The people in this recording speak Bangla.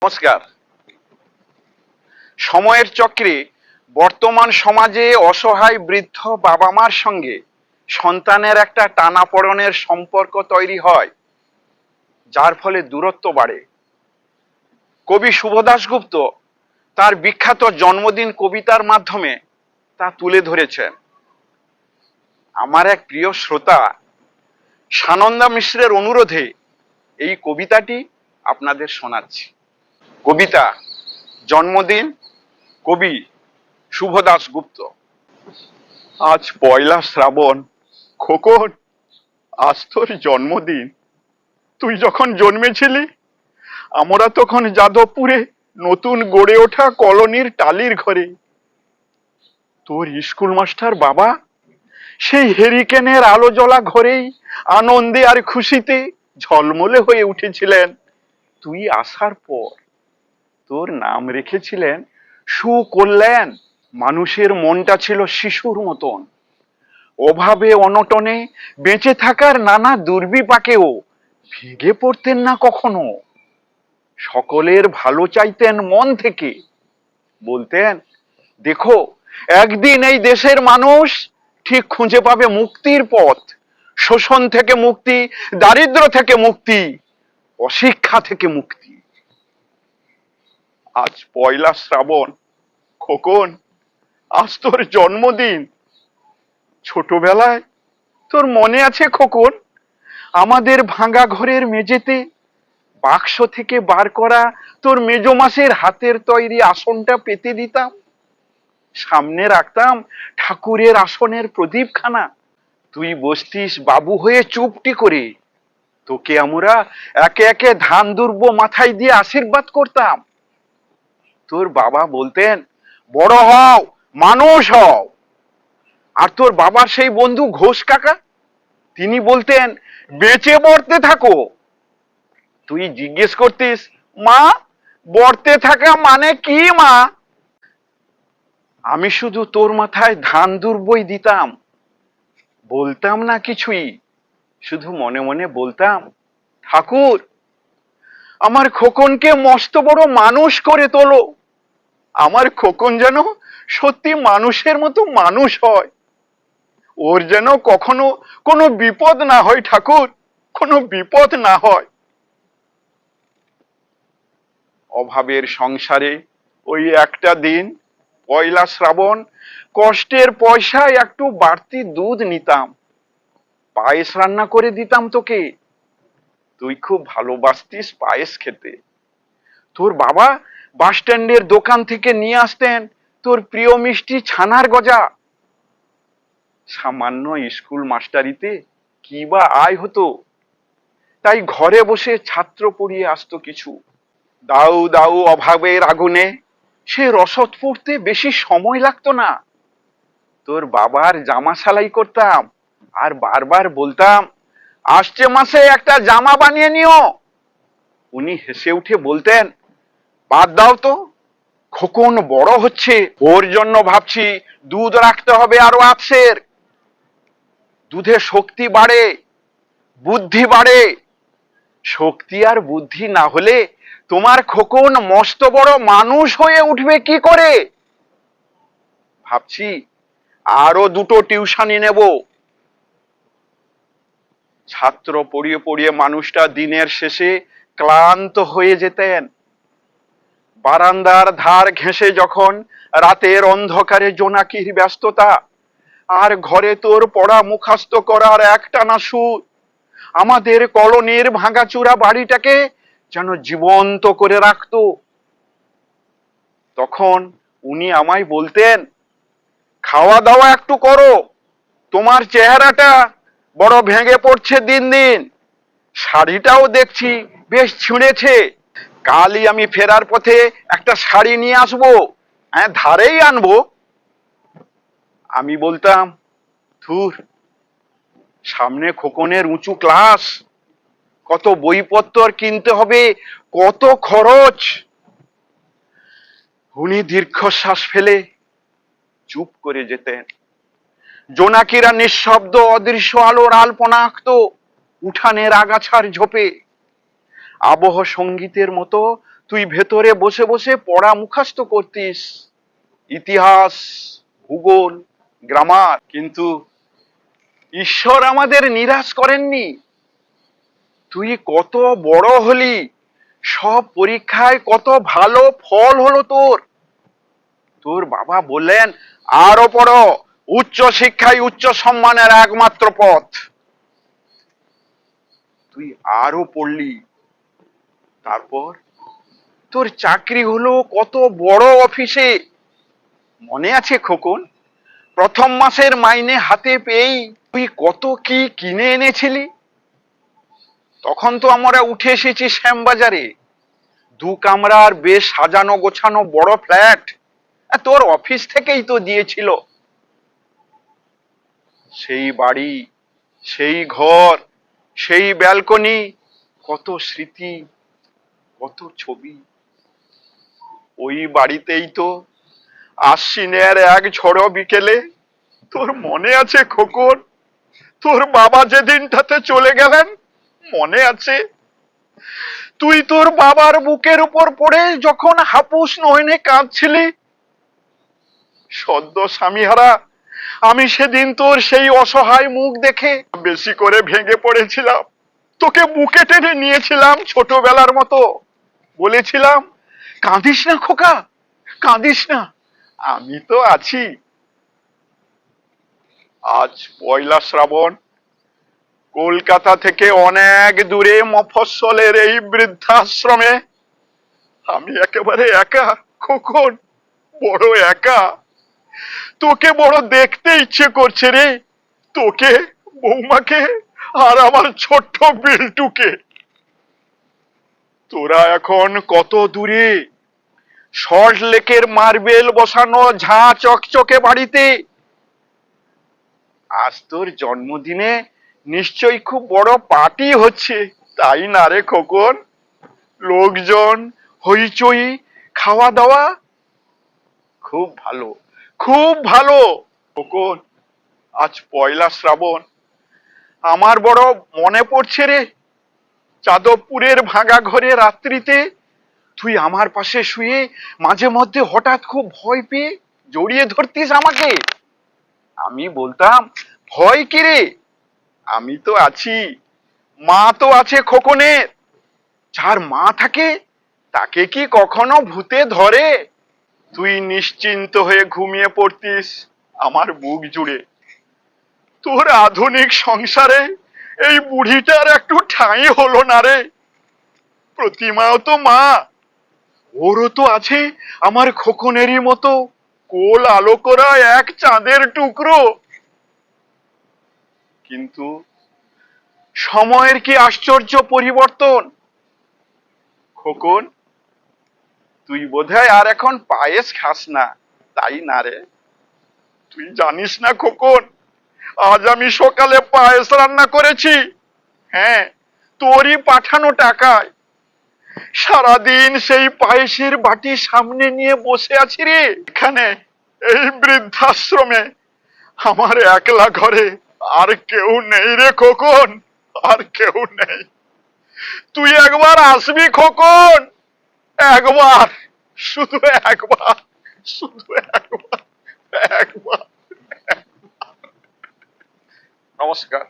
নমস্কার। সময়ের চক্রে বর্তমান সমাজে অসহায় বৃদ্ধ বাবা মার সঙ্গে সন্তানের একটা টানাপোড়েনের সম্পর্ক তৈরি হয়, যার ফলে দূরত্ব বাড়ে। কবি শুভ দাশগুপ্ত তার বিখ্যাত জন্মদিন কবিতার মাধ্যমে তা তুলে ধরেছেন। আমার এক প্রিয় শ্রোতা সানন্দা মিশ্রের অনুরোধে এই কবিতাটি আপনাদের শোনাচ্ছি। কবিতা জন্মদিন, কবি শুভ দাশগুপ্ত। আজ পয়লা শ্রাবণ, খোকন, আজ তোর জন্মদিন। তুই যখন জন্মেছিলি আমরা তখন যাদবপুরে নতুন গড়ে ওঠা কলোনির টালির ঘরে। তোর স্কুল মাস্টার বাবা সেই হেরিকেনের আলো জ্বলা ঘরেই আনন্দে আর খুশিতে ঝলমলে হয়ে উঠেছিলেন। তুই আসার পর তোর নাম রেখেছিলেন সুকল্যাণ। মানুষের মনটা ছিল শিশুর মতন, অভাবে অনটনে বেঁচে থাকার নানা দুর্বিপাকেও ভেঙে পড়তেন না কখনো। সকলের ভালো চাইতেন মন থেকে, বলতেন দেখো একদিন এই দেশের মানুষ ঠিক খুঁজে পাবে মুক্তির পথ, শোষণ থেকে মুক্তি, দারিদ্র থেকে মুক্তি, অশিক্ষা থেকে মুক্তি। আজ পয়লা শ্রাবণ, খোকন, আজ তোর জন্মদিন। ছোটবেলায় তোর মনে আছে খোকন, আমাদের ভাঙা ঘরের মেঝেতে বাক্স থেকে বার করা তোর মেজমাসের হাতের তৈরি আসনটা পেতে দিতাম, সামনে রাখতাম ঠাকুরের আসনের প্রদীপখানা। তুই বসতিস বাবু হয়ে চুপটি করে, তোকে আমরা একে একে ধান দুর্ব মাথায় দিয়ে আশীর্বাদ করতাম। তোর বাবা বলতেন বড় হও, মানুষ হও। আর তোর বাবার সেই বন্ধু ঘোষ কাকা, তিনি বলতেন বেঁচে বর্তে থাকো। তুই জিজ্ঞেস করতিস মা, বর্তে থাকা মানে কি মা? আমি শুধু তোর মাথায় ধান দুর্বই দিতাম, বলতাম না কিছুই, শুধু মনে মনে বলতাম ঠাকুর আমার খোকনকে মস্ত বড় মানুষ করে তোলো। আমার খোকন যেন সত্যি মানুষের মতো মানুষ হয়, ওর যেন কখনো কোনো বিপদ না হয় ঠাকুর, কোনো বিপদ না হয়। অভাবের সংসারে ওই একটা দিন পয়লা শ্রাবণ কষ্টের পয়সায় একটু বাড়তি দুধ নিতাম, পায়েস রান্না করে দিতাম তোকে। তুই খুব ভালোবাসতিস পায়েস খেতে। তোর বাবা বাস স্ট্যান্ডের দোকান থেকে নিয়ে আসতেন তোর প্রিয় মিষ্টি ছানার গজা। সামান্য স্কুল মাস্টারিতে কি বা আয় হতো, তাই ঘরে বসে ছাত্র পড়িয়ে আসতো কিছু। দাউ দাউ অভাবের আগুনে সে রসদ পড়তে বেশি সময় লাগতো না। তোর বাবার জামা সেলাই করতাম আর বারবার বলতাম আসছে মাসে একটা জামা বানিয়ে নিও। উনি হেসে উঠে বলতেন বাদ দাও তো, খোকন বড় হচ্ছে, ওর জন্য ভাবছি দুধ রাখতে হবে আরো আধসের। দুধে শক্তি বাড়ে, বুদ্ধি বাড়ে। শক্তি আর বুদ্ধি না হলে তোমার খোকন মস্ত বড় মানুষ হয়ে উঠবে কি করে? ভাবছি আরো দুটো টিউশনি নেব। ছাত্র পড়িয়ে পড়িয়ে মানুষটা দিনের শেষে ক্লান্ত হয়ে যেতেন। বারান্দার ধার ঘেঁষে যখন রাতের অন্ধকারে জোনাকির ব্যস্ততা, আর ঘরে তোর পড়া মুখস্থ করার একটানা সুর আমাদের কলোনির ভাঙাচুরা বাড়িটাকে যেন জীবন্ত করে রাখতো। তখন উনি আমায় বলতেন খাওয়া দাওয়া একটু করো, তোমার চেহারাটা বড় ভেঙে পড়ছে দিন দিন, শাড়িটাও দেখছি বেশ ছিঁড়েছে। কালই আমি ফেরার পথে একটা শাড়ি নিয়ে আসবো, হ্যাঁ ধারেই আনবো। আমি বলতাম ধুর, সামনে খোকনের উঁচু ক্লাস, কত বইপত্র কিনতে হবে, কত খরচ। উনি দীর্ঘশ্বাস ফেলে চুপ করে যেতেন। জোনাকিরা নিঃশব্দ অদৃশ্য আলোর আলপনা আঁকতো উঠানের আগাছার ঝোপে। আবহ সঙ্গীতের মতো তুই ভেতরে বসে বসে পড়া মুখস্থ করতিস, ইতিহাস, ভূগোল, গ্রামার। কিন্তু ঈশ্বর আমাদের নিরাশ করেননি। তুই কত বড় হলি, সব পরীক্ষায় কত ভালো ফল হলো তোর। তোর বাবা বললেন আরো পড়ো, উচ্চ শিক্ষাই উচ্চ সম্মানের একমাত্র পথ। তুই আরো পড়লি, তারপর তোর চাকরি হলো কত বড় অফিসে। মনে আছে খোকন, প্রথম মাসের মাইনে হাতে পেয়েই তুই কত কি কিনে এনেছিলি। তখন তো আমরা উঠে এসেছি শ্যামবাজারে, 2 কামরার বেশ সাজানো গোছানো বড় ফ্ল্যাট। তোর অফিস থেকেই তো দিয়েছিল। সেই বাড়ি, সেই ঘর, সেই ব্যালকনি, কত স্মৃতি, কত ছবি। ওই বাড়িতেই তো আশ্বিনের এক ঝড়ো বিকেলে, তোর মনে আছে খোকন, তোর বাবা যেদিনটাতে চলে গেলেন, মনে আছে? তুই তোর বাবার বুকের উপর পড়ে যখন হাপুস নয়নে কাঁদছিলি। সদ্য স্বামীহারা আমি সেদিন তোর সেই অসহায় মুখ দেখে বেশি করে ভেঙে পড়েছিলাম। তোকে বুকে টেনে নিয়েছিলাম ছোটবেলার মতো, বলেছিলাম কাঁদিস না খোকা, কাঁদিস না, আমি তো আছি। আজ পয়লা শ্রাবণ, কলকাতা থেকে অনেক দূরে মফস্বলের এই বৃদ্ধাশ্রমে আমি একেবারে একা খোকন, বড় একা। তোকে বড় দেখতে ইচ্ছে করছে রে, তোকে, বৌমাকে, আর আমার ছোট্ট বিল্টুকে। তোরা এখন কত দূরে, সল্ট লেকের মার্বেল বসানো ঝাঁ চকচকে বাড়িতে। আজ তোর জন্মদিনে নিশ্চয়ই খুব বড় পার্টি হচ্ছে, তাই না রে খোকন? লোকজন, হইচই, খাওয়া দাওয়া। খুব ভালো, খুব ভালো। খোকন, আজ পয়লা শ্রাবণ, আমার বড় মনে পড়ছে রে, যাদবপুরের ভাঙা ঘরে রাত্রিতে তুই আমার পাশে শুয়ে মাঝে মধ্যে হঠাৎ খুব ভয় পেয়ে জড়িয়ে ধরতিস আমাকে। আমি বলতাম ভয় কি রে, আমি তো আছি, মা তো আছে খোকনের। যার মা থাকে তাকে কি কখনো ভূতে ধরে? তুই নিশ্চিন্ত হয়ে ঘুমিয়ে পড়তিস আমার বুক জুড়ে। তোর আধুনিক সংসারে এই বুড়িটার একটু ঠাঁই হলো না রে। প্রতিমাও তো মা, ওরও তো আছে আমার খোকনেরই মতো কোল আলো করা এক চাঁদের টুকরো। কিন্তু সময়ের কি আশ্চর্য পরিবর্তন। খোকন, তুই বোধহয় আর এখন পায়েস খাস না, তাই না রে? তুই জানিস না খোকন, আজ আমি সকালে পায়েস রান্না করেছি। হ্যাঁ, তোরই পাঠানো টাকায়। সারাদিন সেই পায়েসের বাটি সামনে নিয়ে বসে আছি রে এখানে, এই বৃদ্ধাশ্রমে, আমার একলা ঘরে। আর কেউ নেই রে খোকন, আর কেউ নেই। তুই একবার আসবি খোকন, একবার, শুধু একবার, শুধু একবার, একবার। নমস্কার।